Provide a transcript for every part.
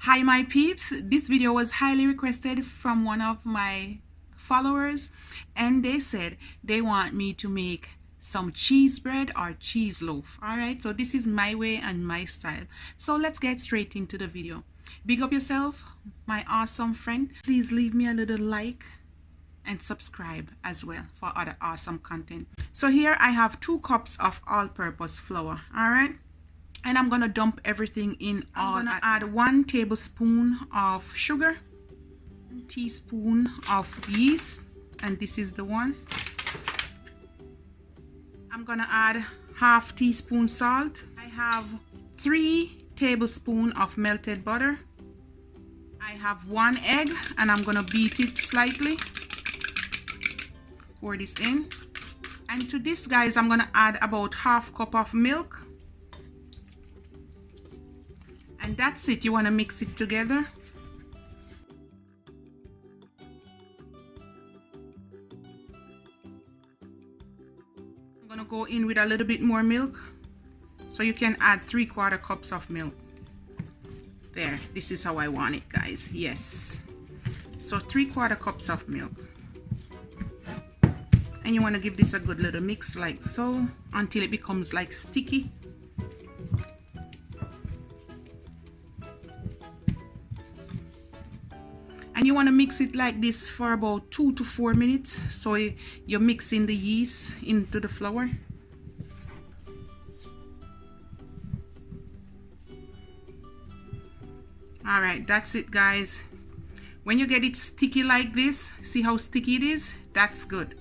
Hi my peeps, this video was highly requested from one of my followers and they said they want me to make some cheese bread or cheese loaf. Alright, so this is my way and my style. So let's get straight into the video. Big up yourself, my awesome friend. Please leave me a little like and subscribe as well for other awesome content. So here I have 2 cups of all-purpose flour. Alright, and I'm gonna dump everything in. I'm gonna add 1 tablespoon of sugar, 1 teaspoon of yeast, and this is the one. I'm gonna add ½ teaspoon salt. I have 3 tablespoons of melted butter. I have 1 egg and I'm gonna beat it slightly. Pour this in, and to this, guys, I'm gonna add about ½ cup of milk. And that's it. You want to mix it together. I'm going to go in with a little bit more milk. So you can add 3/4 cups of milk. There. This is how I want it, guys. Yes. So 3/4 cups of milk. And you want to give this a good little mix like so until it becomes like sticky. And you want to mix it like this for about 2 to 4 minutes. So you're mixing the yeast into the flour. Alright, that's it, guys. When you get it sticky like this, see how sticky it is? That's good.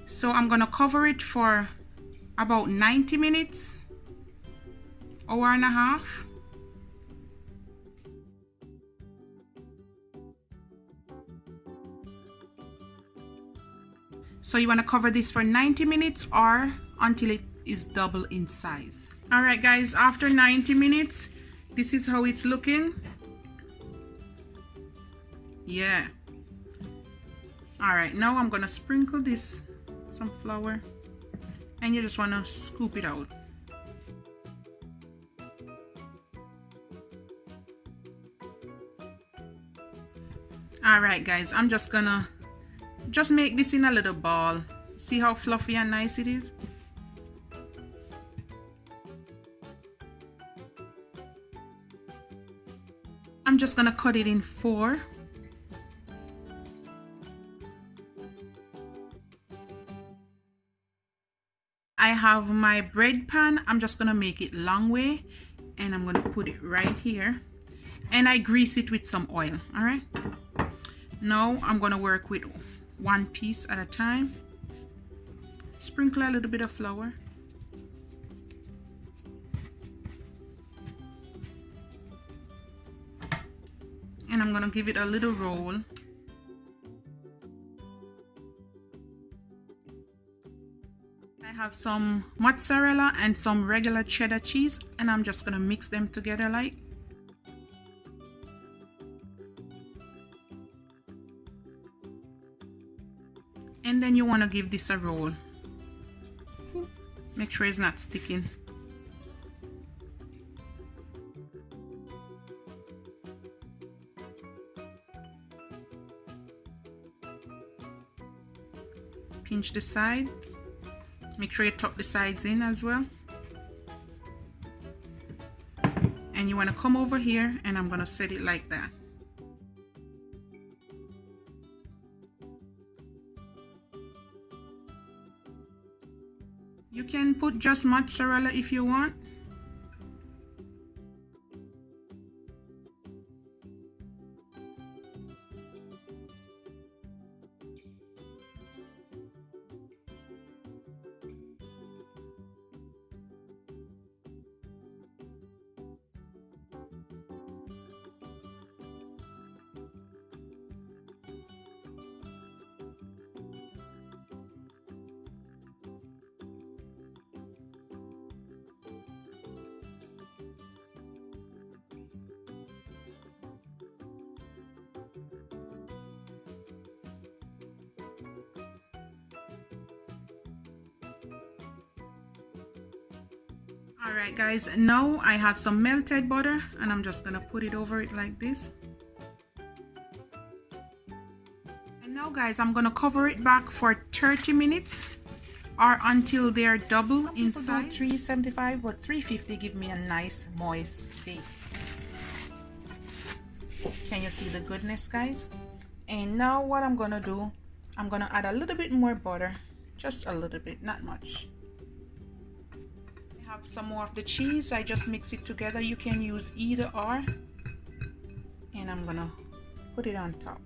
So I'm going to cover it for about 90 minutes, hour and a half. So you want to cover this for 90 minutes or until it is double in size. Alright guys, after 90 minutes, this is how it's looking. Yeah. Alright, now I'm going to sprinkle this, some flour, and you just want to scoop it out. Alright guys, I'm just gonna make this in a little ball. See how fluffy and nice it is? I'm just gonna cut it in 4. I have my bread pan. I'm just gonna make it long way and I'm gonna put it right here and I grease it with some oil. All right, now I'm gonna work with 1 piece at a time. Sprinkle a little bit of flour. And I'm gonna give it a little roll. I have some mozzarella and some regular cheddar cheese and I'm just gonna mix them together like. And then you want to give this a roll. Make sure it's not sticking. Pinch the side. Make sure you tuck the sides in as well. And you want to come over here and I'm going to set it like that. You can put just mozzarella if you want. All right guys, now I have some melted butter and I'm just gonna put it over it like this. And now guys, I'm gonna cover it back for 30 minutes or until they're double in size. 375, but 350 give me a nice moist bake. Can you see the goodness guys? And now what I'm gonna do, I'm gonna add a little bit more butter, just a little bit, not much. I have some more of the cheese. I just mix it together. You can use either or. And I'm gonna put it on top.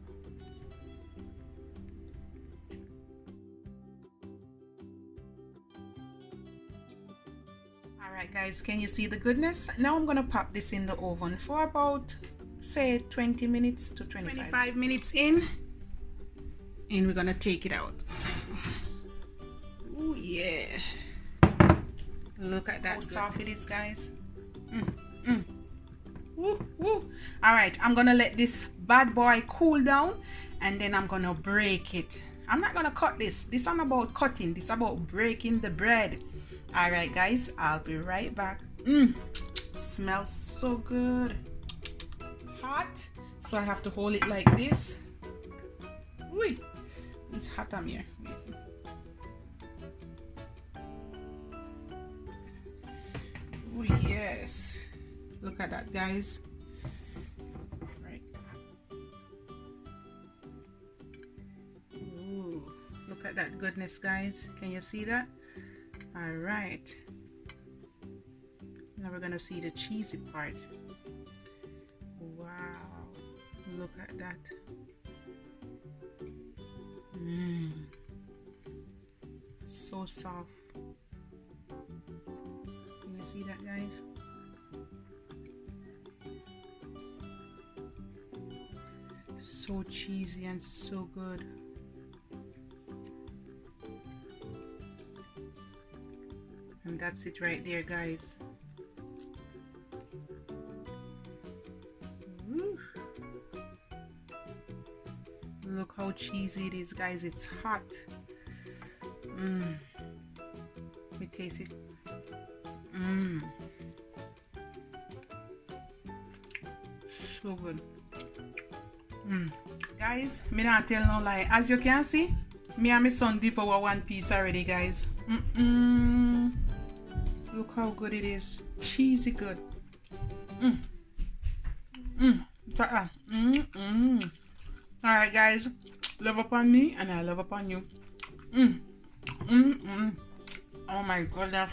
Alright guys, can you see the goodness? Now I'm gonna pop this in the oven for about, say, 20 minutes to 25 minutes in, and we're gonna take it out. Oh yeah, look at that, how soft it is guys. Woo, woo. All right, I'm gonna let this bad boy cool down and then I'm gonna break it. I'm not gonna cut this is not about cutting, this is about breaking the bread. All right guys, I'll be right back. Smells so good. Hot, so I have to hold it like this. Ooh, it's hot on here. Oh yes, look at that guys. Right. Ooh, look at that goodness guys, can you see that? All right, now we're gonna see the cheesy part. Wow, look at that. So soft. Can you see that guys? So cheesy and so good. And that's it right there guys. Woo. Look how cheesy it is guys, it's hot. Let me taste it. So good. Guys, me not tell no lie. As you can see, me and my son dip our one piece already guys. Look how good it is. Cheesy good. Alright guys, love upon me and I love upon you. Oh my goodness.